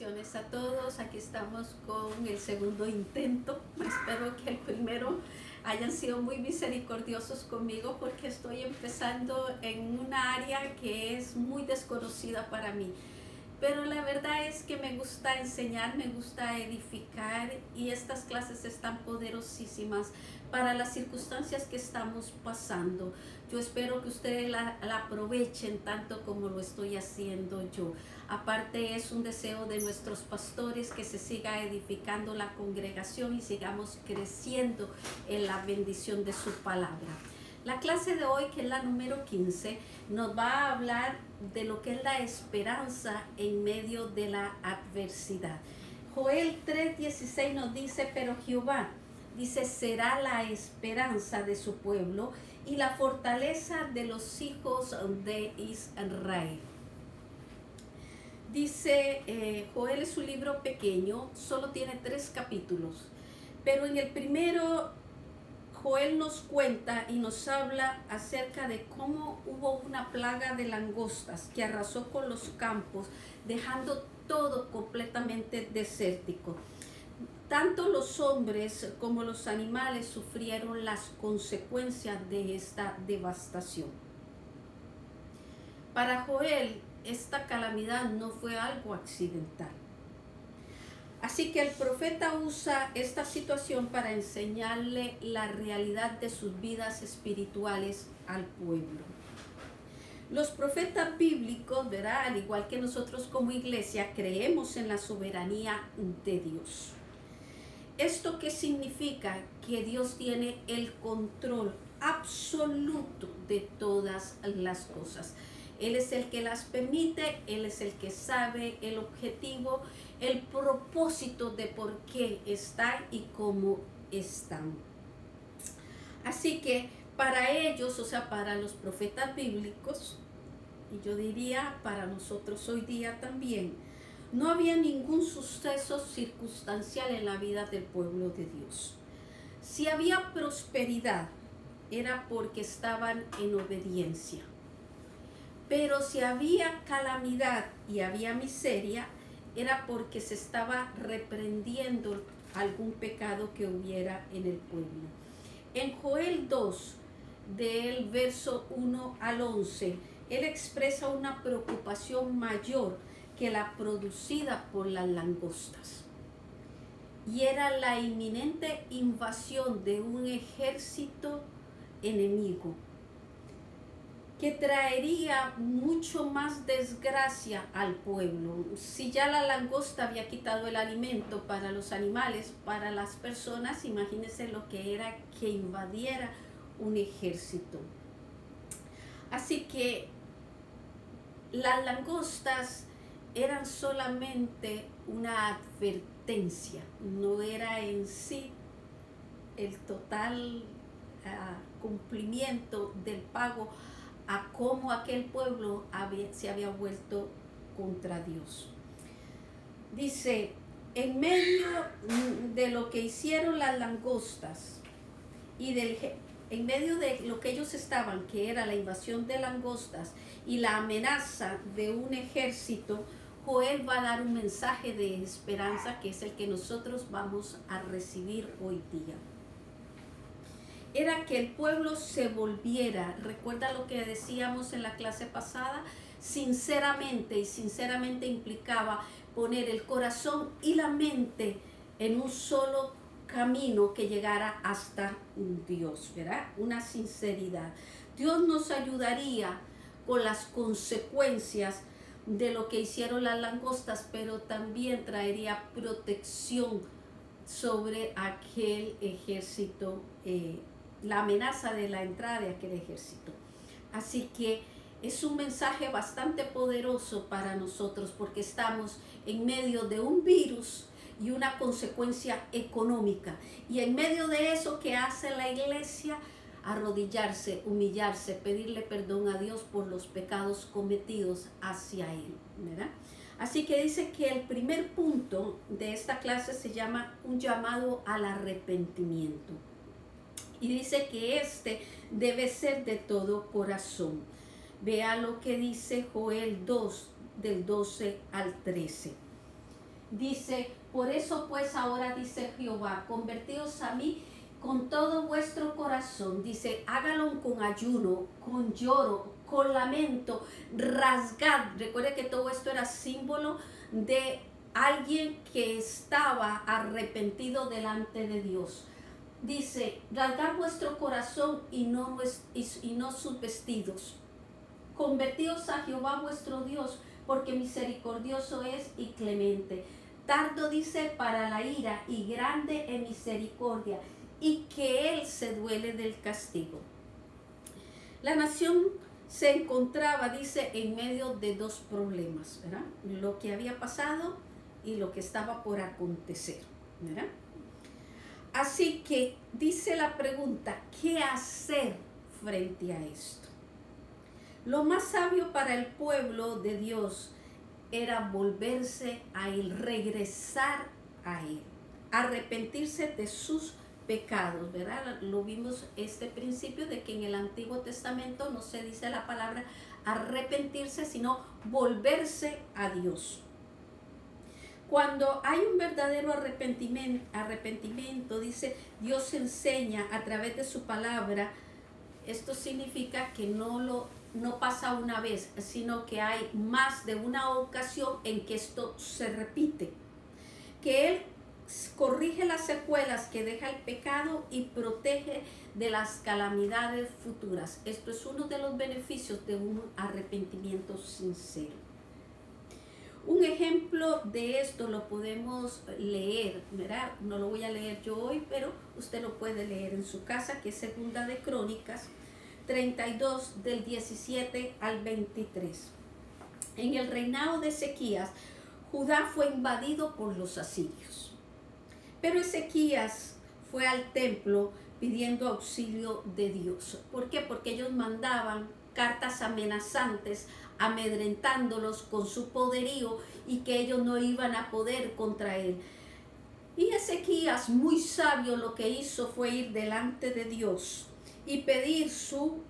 Bendiciones a todos. Aquí estamos con el segundo intento. Espero que el primero hayan sido muy misericordiosos conmigo porque estoy empezando en una área que es muy desconocida para mí. Pero la verdad es que me gusta enseñar, me gusta edificar y estas clases están poderosísimas para las circunstancias que estamos pasando. Yo espero que ustedes la aprovechen tanto como lo estoy haciendo yo. Aparte es un deseo de nuestros pastores que se siga edificando la congregación y sigamos creciendo en la bendición de su palabra. La clase de hoy, que es la número 15, nos va a hablar de lo que es la esperanza en medio de la adversidad. Joel 3:16 nos dice, pero Jehová, dice, será la esperanza de su pueblo y la fortaleza de los hijos de Israel. Dice, Joel es un libro pequeño, solo tiene 3 capítulos, pero en el primero Joel nos cuenta y nos habla acerca de cómo hubo una plaga de langostas que arrasó con los campos, dejando todo completamente desértico. Tanto los hombres como los animales sufrieron las consecuencias de esta devastación. Para Joel, esta calamidad no fue algo accidental. Así que el profeta usa esta situación para enseñarle la realidad de sus vidas espirituales al pueblo. Los profetas bíblicos, ¿verdad? Al igual que nosotros como iglesia, creemos en la soberanía de Dios. ¿Esto qué significa? Que Dios tiene el control absoluto de todas las cosas. Él es el que las permite, Él es el que sabe el objetivo, el propósito de por qué están y cómo están. Así que para ellos, o sea, para los profetas bíblicos, y yo diría para nosotros hoy día también, no había ningún suceso circunstancial en la vida del pueblo de Dios. Si había prosperidad, era porque estaban en obediencia. Pero si había calamidad y había miseria, era porque se estaba reprendiendo algún pecado que hubiera en el pueblo. En Joel 2, del verso 1 al 11, él expresa una preocupación mayor que la producida por las langostas. Y era la inminente invasión de un ejército enemigo que traería mucho más desgracia al pueblo. Si ya la langosta había quitado el alimento para los animales, para las personas, imagínense lo que era que invadiera un ejército. Así que las langostas eran solamente una advertencia, no era en sí el total cumplimiento del pago a cómo aquel pueblo se había vuelto contra Dios. Dice, en medio de lo que hicieron las langostas y en medio de lo que ellos estaban, que era la invasión de langostas y la amenaza de un ejército, Joel va a dar un mensaje de esperanza que es el que nosotros vamos a recibir hoy día. Era que el pueblo se volviera, recuerda lo que decíamos en la clase pasada, sinceramente, y sinceramente implicaba poner el corazón y la mente en un solo camino que llegara hasta Dios, ¿verdad? Una sinceridad. Dios nos ayudaría con las consecuencias de lo que hicieron las langostas, pero también traería protección sobre aquel ejército, la amenaza de la entrada de aquel ejército. Así que es un mensaje bastante poderoso para nosotros porque estamos en medio de un virus y una consecuencia económica. Y en medio de eso, ¿qué hace la iglesia? Arrodillarse, humillarse, pedirle perdón a Dios por los pecados cometidos hacia Él, ¿verdad? Así que dice que el primer punto de esta clase se llama un llamado al arrepentimiento. Y dice que este debe ser de todo corazón. Vea lo que dice Joel 2, del 12 al 13. Dice, por eso pues ahora dice Jehová, convertíos a mí con todo vuestro corazón. Dice, hágalo con ayuno, con lloro, con lamento, rasgad. Recuerde que todo esto era símbolo de alguien que estaba arrepentido delante de Dios. Dice, rasgad vuestro corazón y no sus vestidos. Convertíos a Jehová vuestro Dios, porque misericordioso es y clemente. Tardo, dice, para la ira y grande en misericordia, y que él se duele del castigo. La nación se encontraba, dice, en medio de dos problemas, ¿verdad? Lo que había pasado y lo que estaba por acontecer, ¿verdad? Así que dice la pregunta, ¿qué hacer frente a esto? Lo más sabio para el pueblo de Dios era volverse a Él, regresar a Él, arrepentirse de sus pecados, ¿verdad? Lo vimos este principio de que en el Antiguo Testamento no se dice la palabra arrepentirse, sino volverse a Dios. Cuando hay un verdadero arrepentimiento, dice, Dios enseña a través de su palabra. Esto significa que no pasa una vez, sino que hay más de una ocasión en que esto se repite. Que Él corrige las secuelas que deja el pecado y protege de las calamidades futuras. Esto es uno de los beneficios de un arrepentimiento sincero. Un ejemplo de esto lo podemos leer, ¿verdad? No lo voy a leer yo hoy, pero usted lo puede leer en su casa, que es Segunda de Crónicas 32 del 17 al 23. En el reinado de Ezequías, Judá fue invadido por los asirios. Pero Ezequías fue al templo pidiendo auxilio de Dios. ¿Por qué? Porque ellos mandaban cartas amenazantes, amedrentándolos con su poderío y que ellos no iban a poder contra él. Y Ezequías, muy sabio, lo que hizo fue ir delante de Dios y pedir su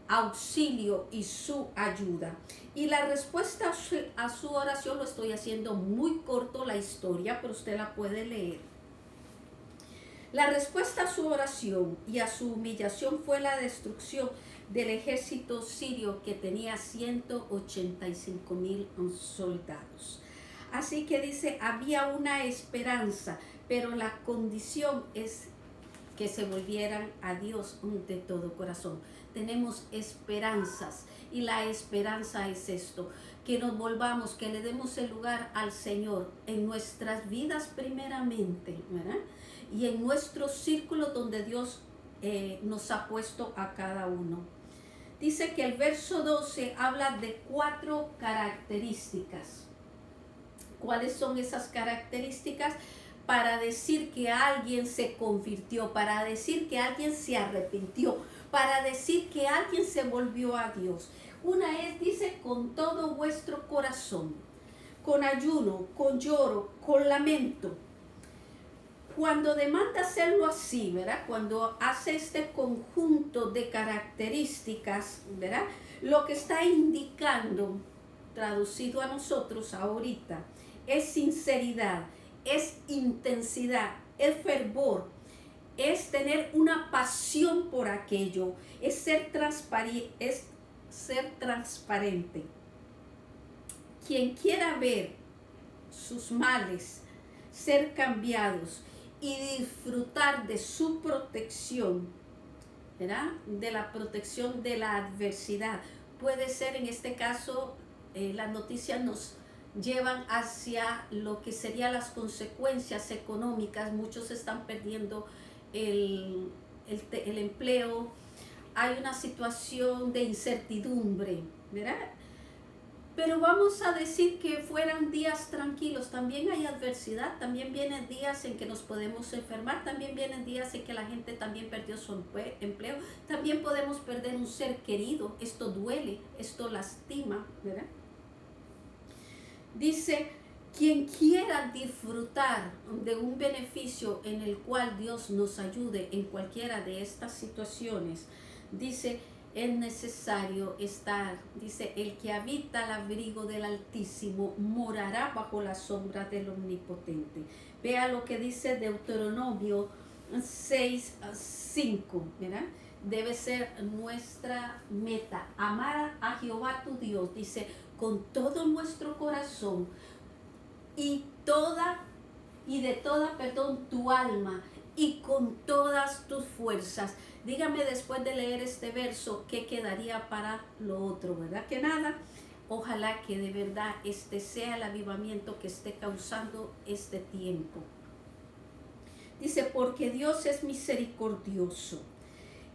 auxilio y su ayuda. Y la respuesta a su oración, lo estoy haciendo muy corto la historia, pero usted la puede leer. La respuesta a su oración y a su humillación fue la destrucción del ejército sirio, que tenía 185,000 soldados. Así que dice, había una esperanza, pero la condición es que se volvieran a Dios de todo corazón. Tenemos esperanzas, y la esperanza es esto, que nos volvamos, que le demos el lugar al Señor en nuestras vidas primeramente, ¿verdad? Y en nuestros círculos donde Dios nos ha puesto a cada uno. Dice que el verso 12 habla de 4 características. ¿Cuáles son esas características? Para decir que alguien se convirtió, para decir que alguien se arrepintió, para decir que alguien se volvió a Dios. Una es, dice, con todo vuestro corazón, con ayuno, con lloro, con lamento. Cuando demanda hacerlo así, ¿verdad? Cuando hace este conjunto de características, ¿verdad? Lo que está indicando, traducido a nosotros ahorita, es sinceridad, es intensidad, es fervor, es tener una pasión por aquello, es ser transparente. Quien quiera ver sus males ser cambiados y disfrutar de su protección, ¿verdad? De la protección de la adversidad. Puede ser, en este caso, las noticias nos llevan hacia lo que serían las consecuencias económicas. Muchos están perdiendo el empleo. Hay una situación de incertidumbre, ¿verdad? Pero vamos a decir que fueran días tranquilos. También hay adversidad, también vienen días en que nos podemos enfermar, también vienen días en que la gente también perdió su empleo, también podemos perder un ser querido. Esto duele, esto lastima, ¿verdad? Dice, quien quiera disfrutar de un beneficio en el cual Dios nos ayude en cualquiera de estas situaciones, dice, es necesario estar. Dice, el que habita al abrigo del Altísimo morará bajo la sombra del Omnipotente. Vea lo que dice Deuteronomio 6:5, ¿verdad? Debe ser nuestra meta, amar a Jehová tu Dios, dice, con todo nuestro corazón y de toda, tu alma y con todas tus fuerzas. Dígame después de leer este verso, ¿qué quedaría para lo otro? ¿Verdad que nada? Ojalá que de verdad este sea el avivamiento que esté causando este tiempo. Dice, porque Dios es misericordioso.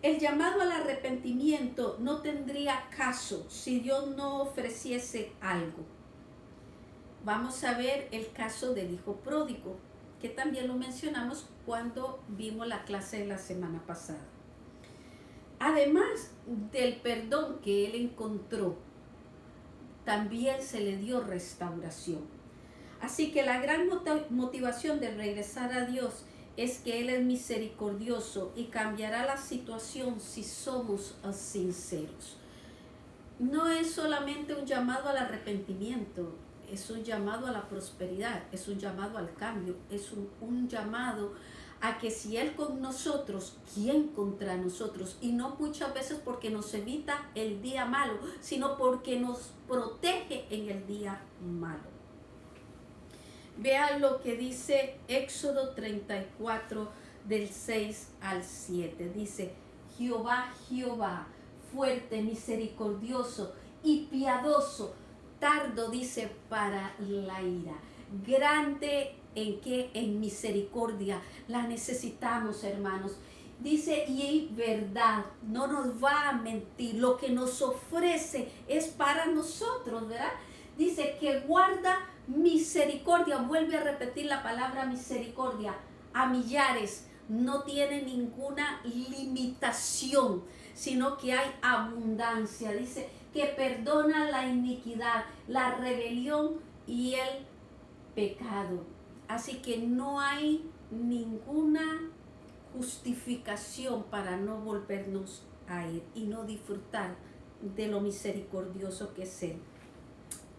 El llamado al arrepentimiento no tendría caso si Dios no ofreciese algo. Vamos a ver el caso del hijo pródigo, que también lo mencionamos cuando vimos la clase de la semana pasada. Además del perdón que él encontró, también se le dio restauración. Así que la gran motivación de regresar a Dios es que Él es misericordioso y cambiará la situación si somos sinceros. No es solamente un llamado al arrepentimiento, es un llamado a la prosperidad, es un llamado al cambio, es un llamado a que si Él con nosotros, ¿quién contra nosotros? Y no muchas veces porque nos evita el día malo, sino porque nos protege en el día malo. Vean lo que dice Éxodo 34 del 6 al 7. Dice, Jehová, Jehová, fuerte, misericordioso y piadoso, tardo, dice, para la ira, grande en misericordia. La necesitamos, hermanos. Dice, y en verdad, no nos va a mentir, lo que nos ofrece es para nosotros, ¿verdad? Dice que guarda misericordia, vuelve a repetir la palabra misericordia, a millares, no tiene ninguna limitación, sino que hay abundancia. Dice que perdona la iniquidad, la rebelión y el pecado. Así que no hay ninguna justificación para no volvernos a Él y no disfrutar de lo misericordioso que es Él.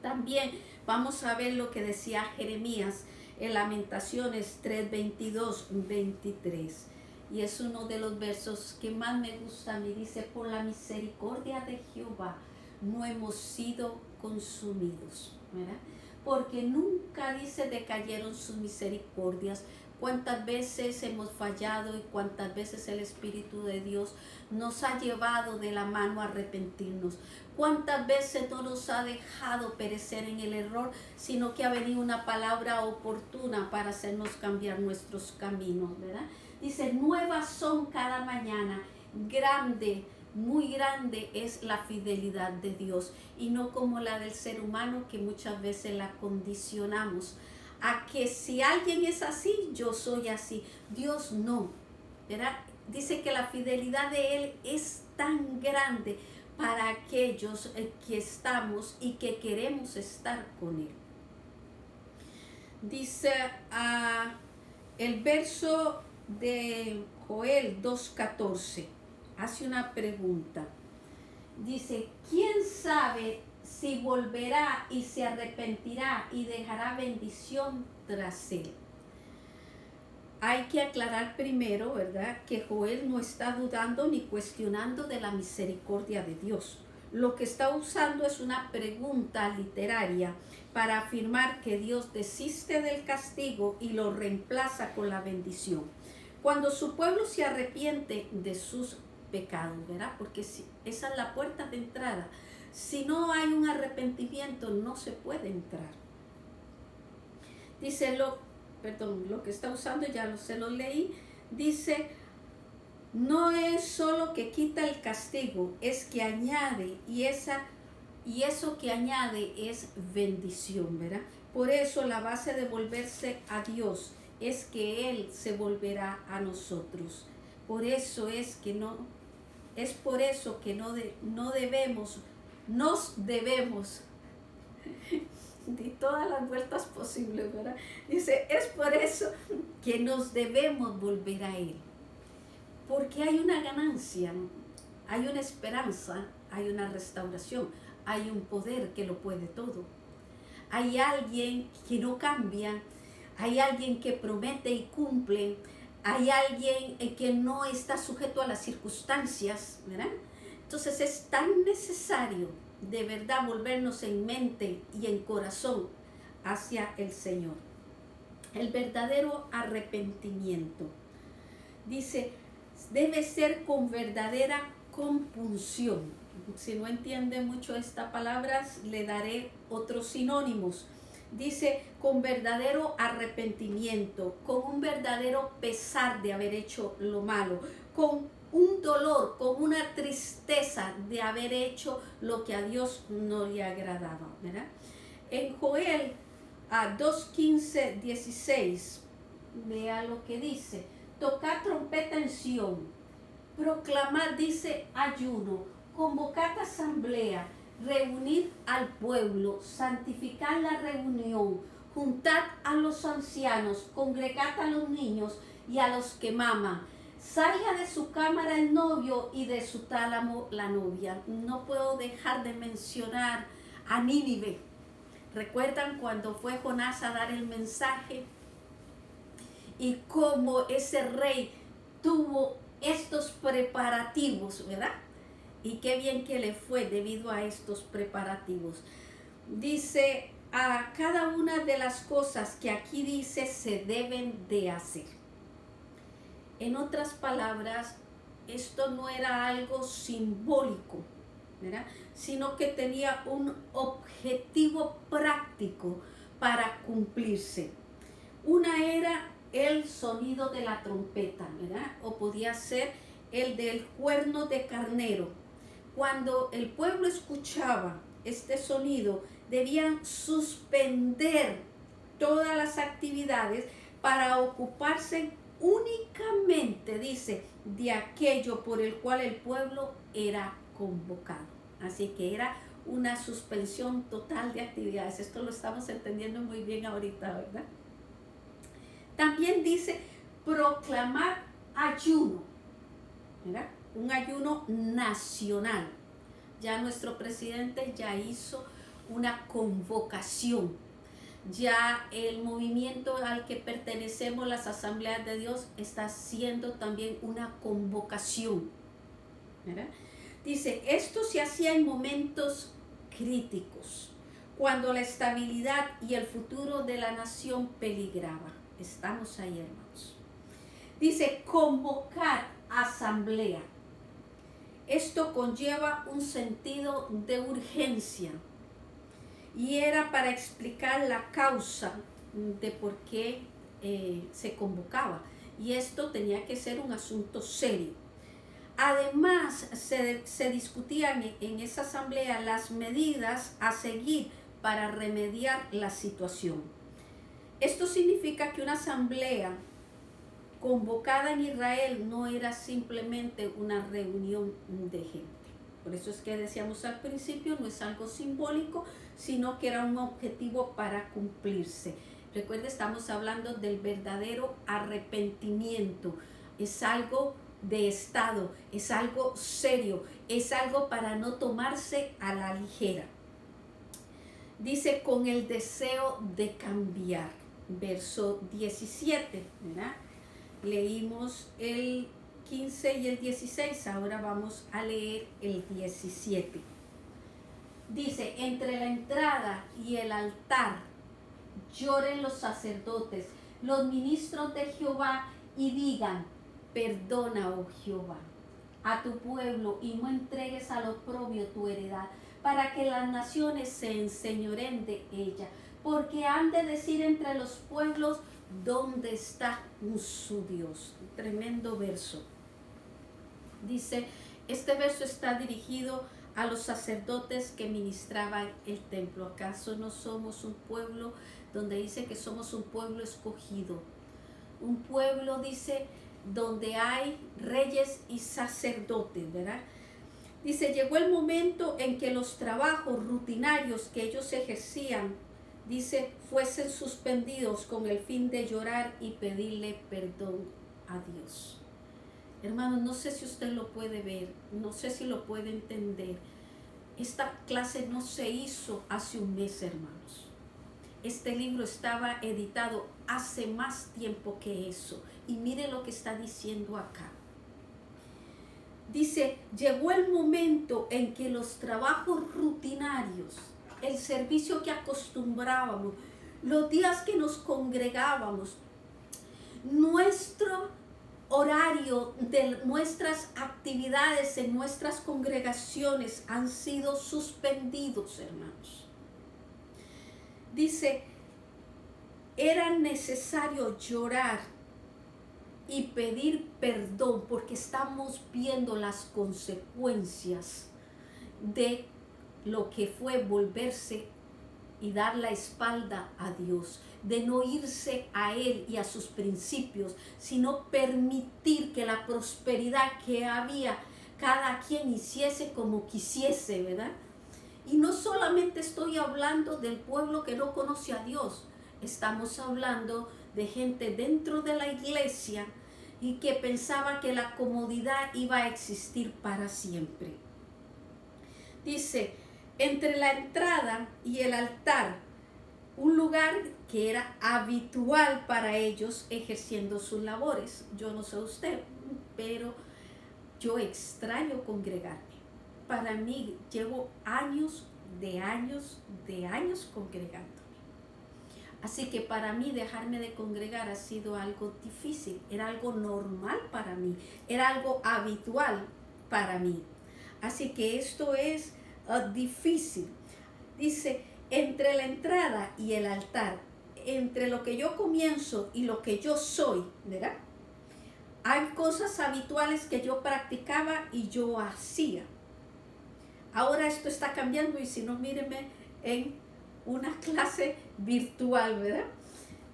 También vamos a ver lo que decía Jeremías en Lamentaciones 3:22-23. Y es uno de los versos que más me gusta a mí. Dice, por la misericordia de Jehová no hemos sido consumidos, ¿verdad? Porque nunca, dice, decayeron sus misericordias. Cuántas veces hemos fallado y cuántas veces el Espíritu de Dios nos ha llevado de la mano a arrepentirnos. Cuántas veces no nos ha dejado perecer en el error, sino que ha venido una palabra oportuna para hacernos cambiar nuestros caminos, ¿verdad? Dice, nuevas son cada mañana, grande, muy grande es la fidelidad de Dios y no como la del ser humano que muchas veces la condicionamos a que si alguien es así, yo soy así. Dios no, ¿verdad? Dice que la fidelidad de Él es tan grande para aquellos que estamos y que queremos estar con Él. Dice el verso de Joel 2:14, hace una pregunta. Dice, ¿quién sabe si volverá y se arrepentirá y dejará bendición tras él? Hay que aclarar primero, ¿verdad?, que Joel no está dudando ni cuestionando de la misericordia de Dios. Lo que está usando es una pregunta literaria para afirmar que Dios desiste del castigo y lo reemplaza con la bendición. Cuando su pueblo se arrepiente de sus pecados, ¿verdad? Porque esa es la puerta de entrada. Si no hay un arrepentimiento, no se puede entrar. Dice lo que está usando, ya se lo leí. Dice, no es solo que quita el castigo, es que añade, y eso que añade es bendición, ¿verdad? Por eso la base de volverse a Dios es que Él se volverá a nosotros. Por eso es que nos debemos de todas las vueltas posibles, ¿verdad? Dice, es por eso que nos debemos volver a Él, porque hay una ganancia, ¿no? hay una esperanza, hay una restauración, hay un poder que lo puede todo. Hay alguien que no cambia, hay alguien que promete y cumple, hay alguien que no está sujeto a las circunstancias, ¿verdad? Entonces es tan necesario de verdad volvernos en mente y en corazón hacia el Señor. El verdadero arrepentimiento, dice, debe ser con verdadera compunción. Si no entiende mucho esta palabra, le daré otros sinónimos. Dice, con verdadero arrepentimiento, con un verdadero pesar de haber hecho lo malo, con un dolor, con una tristeza de haber hecho lo que a Dios no le agradaba, ¿verdad? En Joel 2:15, 16, vea lo que dice: tocad trompeta en Sión, proclamad, dice, ayuno, convocad asamblea, reunid al pueblo, santificad la reunión, juntad a los ancianos, congregad a los niños y a los que maman. Salga de su cámara el novio y de su tálamo la novia. No puedo dejar de mencionar a Nínive. ¿Recuerdan cuando fue Jonás a dar el mensaje? Y cómo ese rey tuvo estos preparativos, ¿verdad? Y qué bien que le fue debido a estos preparativos. Dice, a cada una de las cosas que aquí dice se deben de hacer. En otras palabras, esto no era algo simbólico, ¿verdad? Sino que tenía un objetivo práctico para cumplirse. Una era el sonido de la trompeta, ¿verdad? O podía ser el del cuerno de carnero. Cuando el pueblo escuchaba este sonido, debían suspender todas las actividades para ocuparse únicamente, dice, de aquello por el cual el pueblo era convocado. Así que era una suspensión total de actividades. Esto lo estamos entendiendo muy bien ahorita, ¿verdad? También dice proclamar ayuno, ¿verdad? Un ayuno nacional. Ya nuestro presidente ya hizo una convocación. Ya el movimiento al que pertenecemos, las Asambleas de Dios, está haciendo también una convocación, ¿verdad? Dice, esto se hacía en momentos críticos, cuando la estabilidad y el futuro de la nación peligraba. Estamos ahí, hermanos. Dice, convocar asamblea. Esto conlleva un sentido de urgencia y era para explicar la causa de por qué se convocaba. Y esto tenía que ser un asunto serio. Además, se discutían en esa asamblea las medidas a seguir para remediar la situación. Esto significa que una asamblea convocada en Israel no era simplemente una reunión de gente. Por eso es que decíamos al principio, no es algo simbólico, sino que era un objetivo para cumplirse. Recuerde, estamos hablando del verdadero arrepentimiento. Es algo de Estado, es algo serio, es algo para no tomarse a la ligera. Dice, con el deseo de cambiar. Verso 17, ¿verdad? Leímos el 15 y el 16, ahora vamos a leer el 17. Dice, entre la entrada y el altar lloren los sacerdotes, los ministros de Jehová, y digan, perdona, oh Jehová, a tu pueblo y no entregues al oprobio tu heredad, para que las naciones se enseñoreen de ella, porque han de decir entre los pueblos, ¿dónde está su Dios? Tremendo verso. Dice, este verso está dirigido a los sacerdotes que ministraban el templo. ¿Acaso no somos un pueblo donde dice que somos un pueblo escogido? Un pueblo, dice, donde hay reyes y sacerdotes, ¿verdad? Dice, llegó el momento en que los trabajos rutinarios que ellos ejercían, dice, fuesen suspendidos con el fin de llorar y pedirle perdón a Dios. Hermanos, no sé si usted lo puede ver, no sé si lo puede entender. Esta clase no se hizo hace un mes, hermanos. Este libro estaba editado hace más tiempo que eso. Y mire lo que está diciendo acá. Dice, llegó el momento en que los trabajos rutinarios, el servicio que acostumbrábamos, los días que nos congregábamos, nuestro horario de nuestras actividades en nuestras congregaciones han sido suspendidos, hermanos. Dice, era necesario llorar y pedir perdón porque estamos viendo las consecuencias de lo que fue volverse y dar la espalda a Dios, de no irse a Él y a sus principios, sino permitir que la prosperidad que había, cada quien hiciese como quisiese, ¿verdad? Y no solamente estoy hablando del pueblo que no conoce a Dios, estamos hablando de gente dentro de la iglesia y que pensaba que la comodidad iba a existir para siempre. Dice, entre la entrada y el altar, un lugar que era habitual para ellos ejerciendo sus labores. Yo no sé usted, pero yo extraño congregarme. Para mí llevo años congregándome. Así que para mí dejarme de congregar ha sido algo difícil, era algo normal para mí, era algo habitual para mí. Así que esto es difícil. Dice, entre la entrada y el altar, entre lo que yo comienzo y lo que yo soy, ¿verdad? Hay cosas habituales que yo practicaba y yo hacía. Ahora esto está cambiando y si no, míreme en una clase virtual, ¿verdad?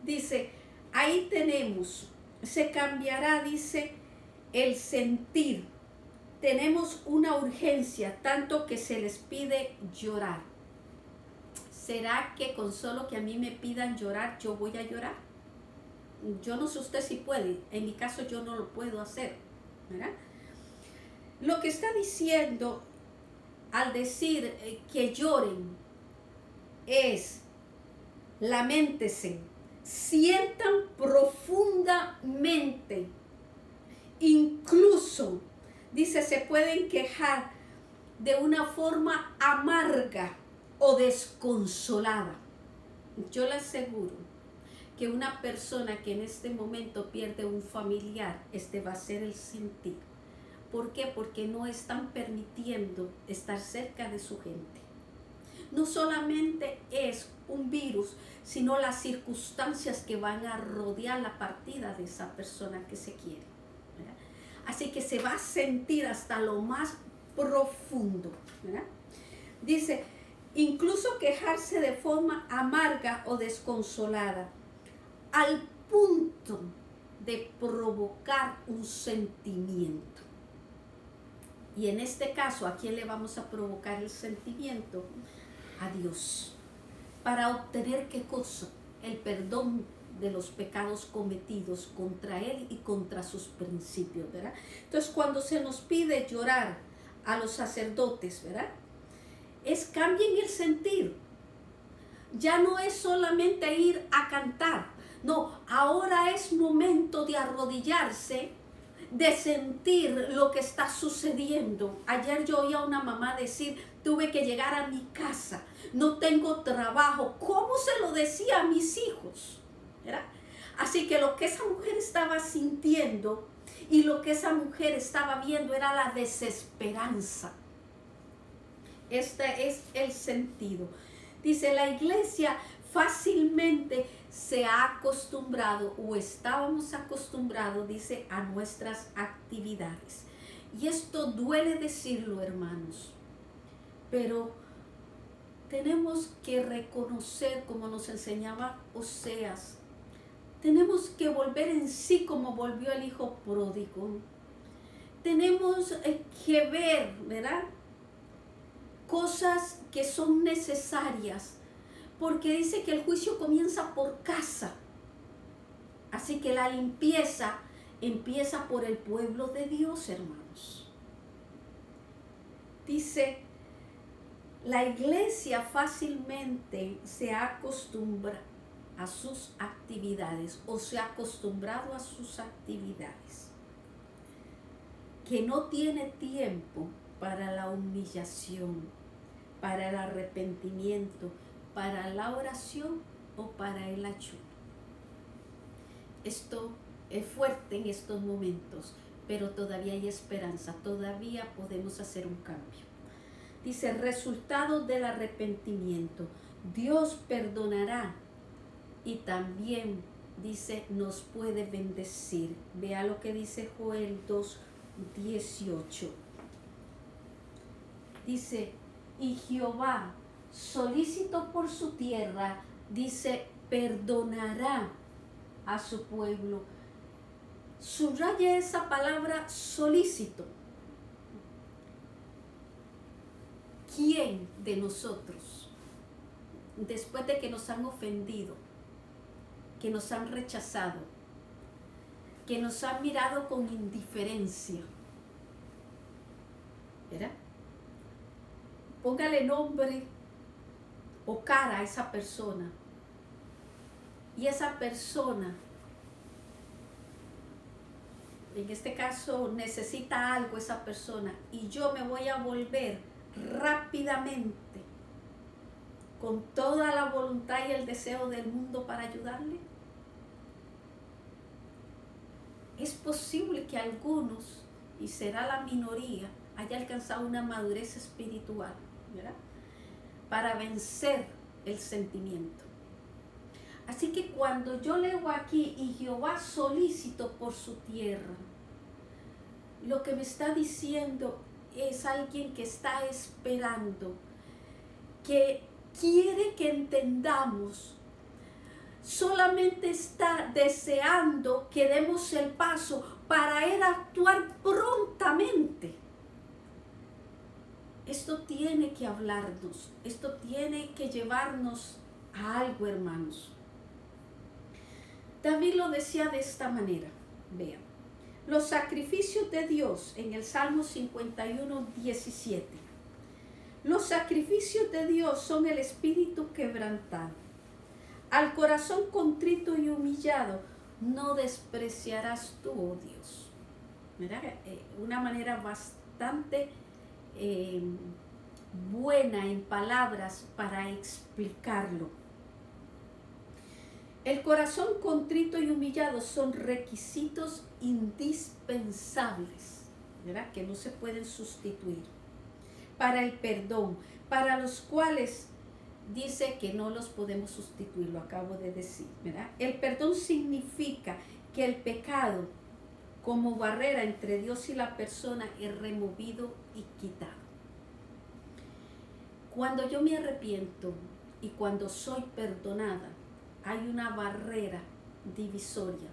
Dice, ahí tenemos, se cambiará, dice, el sentir. Tenemos una urgencia, tanto que se les pide llorar. ¿Será que con solo que a mí me pidan llorar, yo voy a llorar? Yo no sé usted si puede, en mi caso yo no lo puedo hacer, ¿verdad? Lo que está diciendo al decir que lloren es, lamentense, sientan profundamente, incluso, dice, se pueden quejar de una forma amarga o desconsolada. Yo le aseguro que una persona que en este momento pierde un familiar, este va a ser el sentir. ¿Por qué? Porque no están permitiendo estar cerca de su gente. No solamente es un virus, sino las circunstancias que van a rodear la partida de esa persona que se quiere, ¿verdad? Así que se va a sentir hasta lo más profundo, ¿verdad? Dice, incluso quejarse de forma amarga o desconsolada, al punto de provocar un sentimiento. Y en este caso, ¿a quién le vamos a provocar el sentimiento? A Dios. ¿Para obtener qué cosa? El perdón de los pecados cometidos contra Él y contra sus principios, ¿verdad? Entonces, cuando se nos pide llorar a los sacerdotes, ¿verdad? Cambien el sentir. Ya no es solamente ir a cantar. No, ahora es momento de arrodillarse, de sentir lo que está sucediendo. Ayer yo oí a una mamá decir, tuve que llegar a mi casa, no tengo trabajo. ¿Cómo se lo decía a mis hijos? ¿Verdad? Así que lo que esa mujer estaba sintiendo y lo que esa mujer estaba viendo era la desesperanza. Este es el sentido. Dice, la iglesia fácilmente se ha acostumbrado o estábamos acostumbrados, dice, a nuestras actividades. Y esto duele decirlo, hermanos, pero tenemos que reconocer, como nos enseñaba Oseas, tenemos que volver en sí como volvió el hijo pródigo. Tenemos que ver, ¿verdad?, cosas que son necesarias, porque dice que el juicio comienza por casa. Así que la limpieza empieza por el pueblo de Dios, hermanos. Dice, la iglesia fácilmente se acostumbra a sus actividades o se ha acostumbrado a sus actividades, que no tiene tiempo para la humillación, para el arrepentimiento, para la oración o para el ayuno. Esto es fuerte en estos momentos, pero todavía hay esperanza, todavía podemos hacer un cambio. Dice, resultado del arrepentimiento, Dios perdonará y también, dice, nos puede bendecir. Vea lo que dice Joel 2:18. Dice, y Jehová, solícito por su tierra, dice, perdonará a su pueblo. Subraya esa palabra solícito. ¿Quién de nosotros, después de que nos han ofendido, que nos han rechazado, que nos han mirado con indiferencia, ¿verdad? Póngale nombre o cara a esa persona, y esa persona, en este caso, necesita algo esa persona, y yo me voy a volver rápidamente con toda la voluntad y el deseo del mundo para ayudarle. Es posible que algunos, y será la minoría, haya alcanzado una madurez espiritual, ¿verdad?, para vencer el sentimiento. Así que cuando yo leo aquí, y Jehová solícito por su tierra, lo que me está diciendo es alguien que está esperando, que quiere que entendamos, solamente está deseando que demos el paso para él actuar prontamente. Esto tiene que hablarnos, esto tiene que llevarnos a algo, hermanos. David lo decía de esta manera, vean, los sacrificios de Dios en el Salmo 51:17. Los sacrificios de Dios son el espíritu quebrantado. Al corazón contrito y humillado no despreciarás tú, oh Dios. ¿Verdad? Una manera bastante buena en palabras para explicarlo. El corazón contrito y humillado son requisitos indispensables, ¿verdad?, que no se pueden sustituir para el perdón, para los cuales dice que no los podemos sustituir, lo acabo de decir, ¿verdad? El perdón significa que el pecado, como barrera entre Dios y la persona, es removido y quitado. Cuando yo me arrepiento y cuando soy perdonada, hay una barrera divisoria,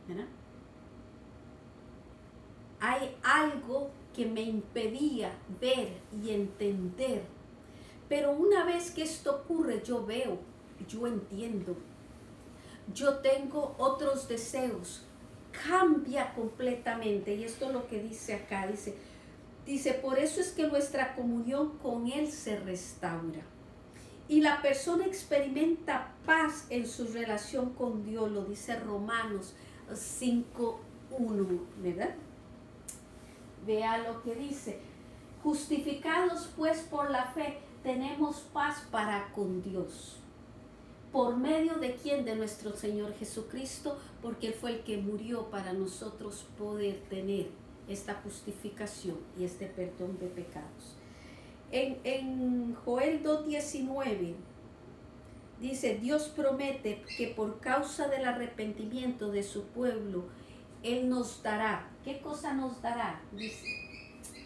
¿verdad? Hay algo que me impedía ver y entender, pero una vez que esto ocurre, yo veo, yo entiendo, yo tengo otros deseos, cambia completamente. Y esto es lo que dice acá, dice, por eso es que nuestra comunión con Él se restaura. Y la persona experimenta paz en su relación con Dios, lo dice Romanos 5:1, ¿verdad? Vea lo que dice, justificados pues por la fe, tenemos paz para con Dios. ¿Por medio de quién? De nuestro Señor Jesucristo, porque Él fue el que murió para nosotros poder tener esta justificación y este perdón de pecados. En Joel 2:19 dice, Dios promete que por causa del arrepentimiento de su pueblo, Él nos dará. ¿Qué cosa nos dará? Dice,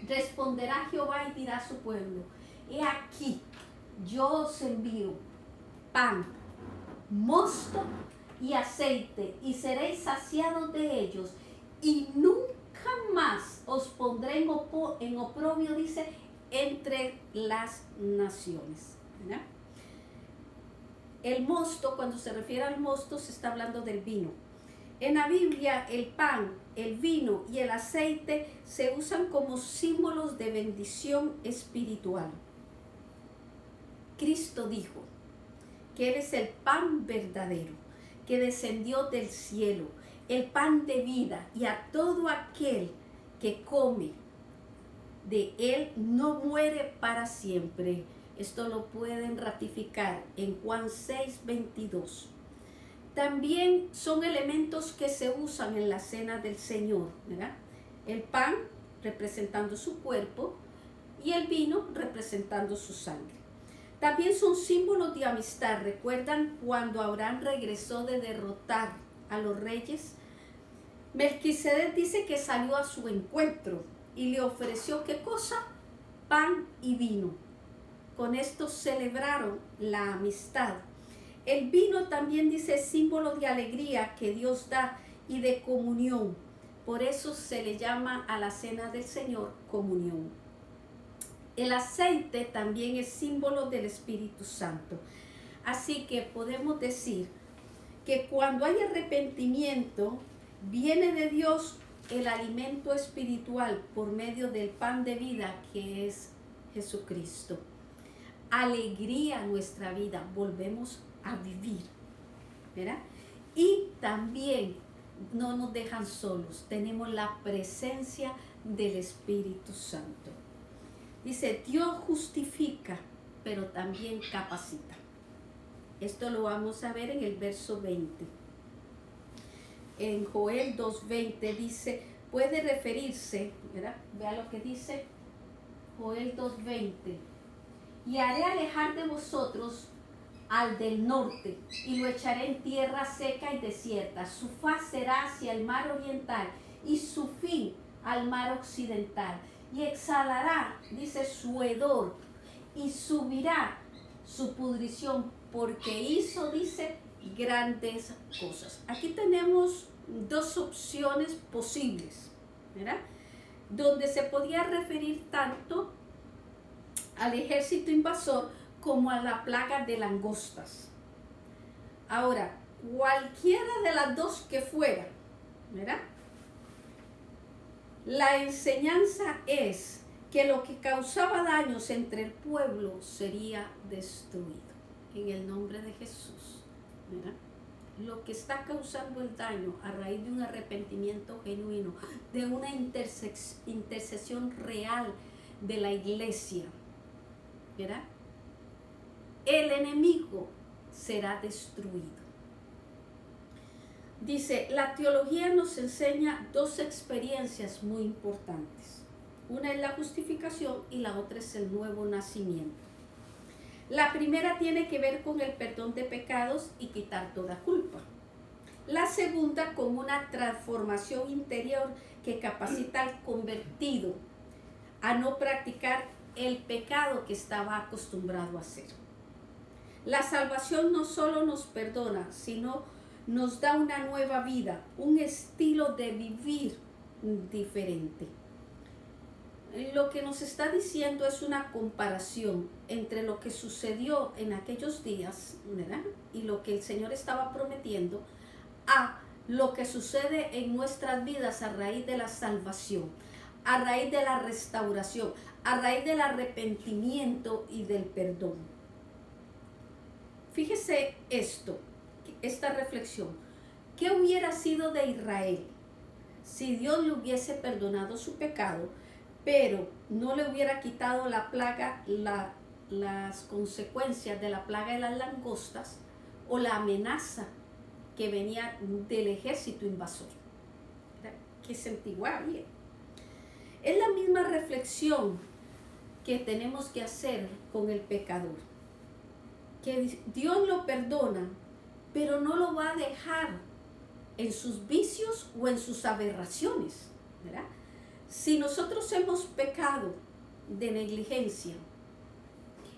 responderá Jehová y dirá a su pueblo, he aquí, yo os envío pan, mosto y aceite, y seréis saciados de ellos, y nunca más os pondré en oprobio, dice, entre las naciones, ¿verdad? El mosto, cuando se refiere al mosto, se está hablando del vino. En la Biblia el pan, el vino y el aceite se usan como símbolos de bendición espiritual. Cristo dijo que Él es el pan verdadero, que descendió del cielo, el pan de vida, y a todo aquel que come de Él no muere para siempre. Esto lo pueden ratificar en Juan 6:22. También son elementos que se usan en la cena del Señor, ¿verdad? El pan representando su cuerpo y el vino representando su sangre. También son símbolos de amistad. ¿Recuerdan cuando Abraham regresó de derrotar a los reyes? Melquisedec dice que salió a su encuentro y le ofreció, ¿qué cosa? Pan y vino. Con esto celebraron la amistad. El vino también dice símbolo de alegría que Dios da y de comunión. Por eso se le llama a la cena del Señor comunión. El aceite también es símbolo del Espíritu Santo. Así que podemos decir que cuando hay arrepentimiento, viene de Dios el alimento espiritual por medio del pan de vida que es Jesucristo. Alegría a nuestra vida, volvemos a vivir, ¿verdad? Y también no nos dejan solos, tenemos la presencia del Espíritu Santo. Dice, Dios justifica, pero también capacita. Esto lo vamos a ver en el verso 20. En Joel 2:20 dice, puede referirse, ¿verdad? Vea lo que dice Joel 2:20. Y haré alejar de vosotros al del norte, y lo echaré en tierra seca y desierta. Su faz será hacia el mar oriental, y su fin al mar occidental. Y exhalará, dice, su hedor, y subirá su pudrición, porque hizo, dice, grandes cosas. Aquí tenemos dos opciones posibles, ¿verdad? Donde se podía referir tanto al ejército invasor como a la plaga de langostas. Ahora, cualquiera de las dos que fuera, ¿verdad? La enseñanza es que lo que causaba daños entre el pueblo sería destruido en el nombre de Jesús, ¿verdad? Lo que está causando el daño a raíz de un arrepentimiento genuino, de una intercesión real de la iglesia, ¿verdad? El enemigo será destruido. Dice, la teología nos enseña dos experiencias muy importantes. Una es la justificación y la otra es el nuevo nacimiento. La primera tiene que ver con el perdón de pecados y quitar toda culpa. La segunda con una transformación interior que capacita al convertido a no practicar el pecado que estaba acostumbrado a hacer. La salvación no solo nos perdona, sino nos da una nueva vida, un estilo de vivir diferente. Lo que nos está diciendo es una comparación entre lo que sucedió en aquellos días, ¿verdad? Y lo que el Señor estaba prometiendo a lo que sucede en nuestras vidas a raíz de la salvación, a raíz de la restauración, a raíz del arrepentimiento y del perdón. Fíjese esta reflexión. ¿Qué hubiera sido de Israel si Dios le hubiese perdonado su pecado, pero no le hubiera quitado la plaga, las consecuencias de la plaga de las langostas o la amenaza que venía del ejército invasor? Que sentiguaba bien. Es la misma reflexión que tenemos que hacer con el pecador. Que Dios lo perdona, pero no lo va a dejar en sus vicios o en sus aberraciones, ¿verdad? Si nosotros hemos pecado de negligencia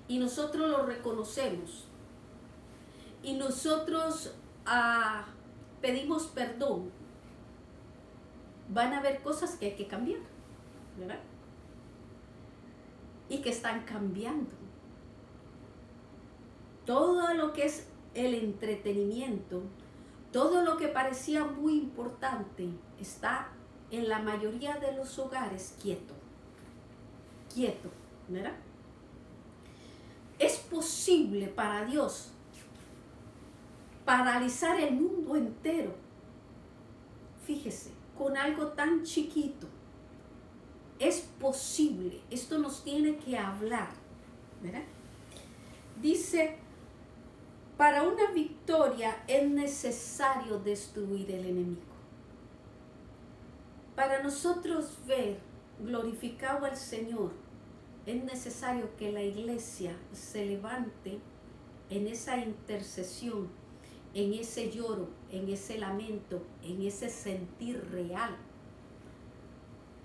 y nosotros lo reconocemos y nosotros pedimos perdón, van a haber cosas que hay que cambiar, ¿verdad? Y que están cambiando. Todo lo que es el entretenimiento Todo lo que parecía muy importante está en la mayoría de los hogares quieto, ¿verdad? Es posible para Dios paralizar el mundo entero, fíjese, con algo tan chiquito. Es posible, esto nos tiene que hablar, ¿verdad? Dice, para una victoria es necesario destruir el enemigo. Para nosotros ver glorificado al Señor, es necesario que la iglesia se levante en esa intercesión, en ese lloro, en ese lamento, en ese sentir real,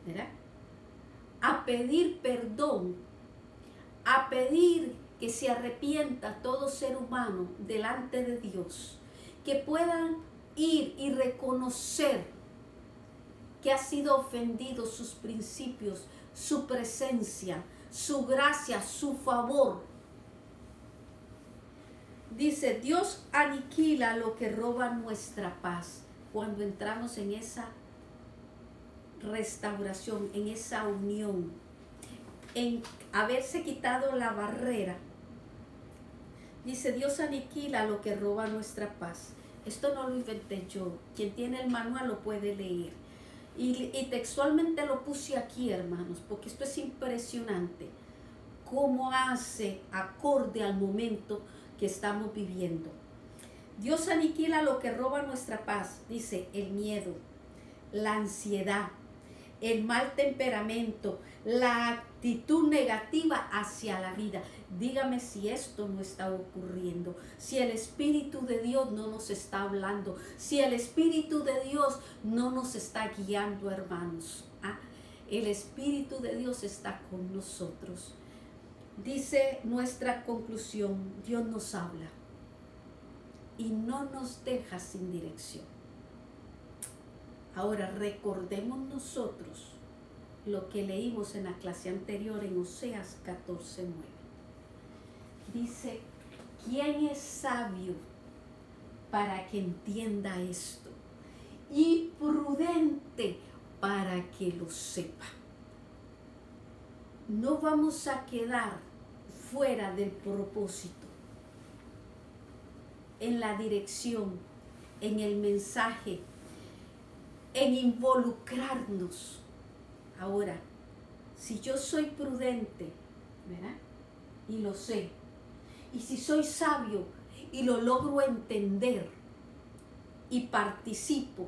¿verdad? A pedir perdón, a pedir que se arrepienta todo ser humano delante de Dios, que puedan ir y reconocer que ha sido ofendido sus principios, su presencia, su gracia, su favor. Dice, Dios aniquila lo que roba nuestra paz cuando entramos en esa restauración, en esa unión, en haberse quitado la barrera. Dice, Dios aniquila lo que roba nuestra paz. Esto no lo inventé yo. Quien tiene el manual lo puede leer. Y textualmente lo puse aquí, hermanos, porque esto es impresionante. Cómo hace acorde al momento que estamos viviendo. Dios aniquila lo que roba nuestra paz. Dice, el miedo, la ansiedad, el mal temperamento, la actitud negativa hacia la vida. Dígame si esto no está ocurriendo, si el Espíritu de Dios no nos está hablando, si el Espíritu de Dios no nos está guiando, hermanos. El Espíritu de Dios está con nosotros. Dice nuestra conclusión, Dios nos habla y no nos deja sin dirección. Ahora recordemos nosotros lo que leímos en la clase anterior en Oseas 14:9. Dice, ¿quién es sabio para que entienda esto? Y prudente para que lo sepa. No vamos a quedar fuera del propósito, en la dirección, en el mensaje, en involucrarnos. Ahora, si yo soy prudente, ¿verdad? Y lo sé, y si soy sabio y lo logro entender y participo,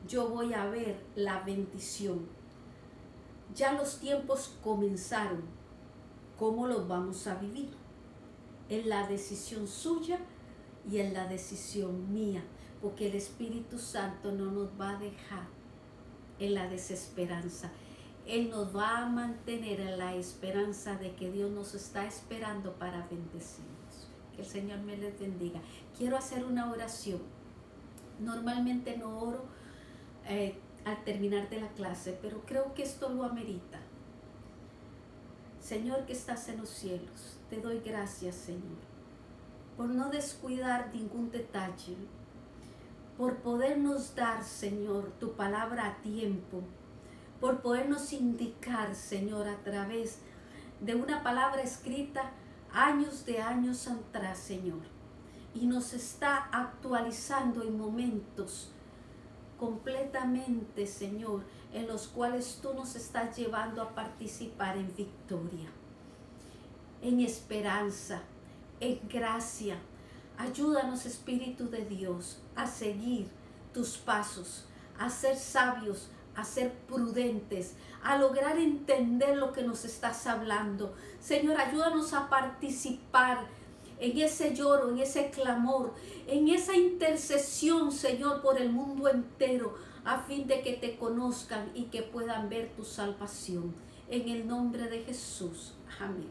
yo voy a ver la bendición. Ya los tiempos comenzaron. ¿Cómo los vamos a vivir? En la decisión suya y en la decisión mía, porque el Espíritu Santo no nos va a dejar en la desesperanza. Él nos va a mantener en la esperanza de que Dios nos está esperando para bendecirnos. Que el Señor me les bendiga. Quiero hacer una oración. Normalmente no oro al terminar de la clase, pero creo que esto lo amerita. Señor que estás en los cielos, te doy gracias, Señor, por no descuidar ningún detalle, por podernos dar, Señor, tu palabra a tiempo, por podernos indicar, Señor, a través de una palabra escrita años de años atrás, Señor, y nos está actualizando en momentos completamente, Señor, en los cuales tú nos estás llevando a participar en victoria, en esperanza, en gracia. Ayúdanos, Espíritu de Dios, a seguir tus pasos, a ser sabios, a ser prudentes, a lograr entender lo que nos estás hablando. Señor, ayúdanos a participar en ese lloro, en ese clamor, en esa intercesión, Señor, por el mundo entero, a fin de que te conozcan y que puedan ver tu salvación. En el nombre de Jesús. Amén.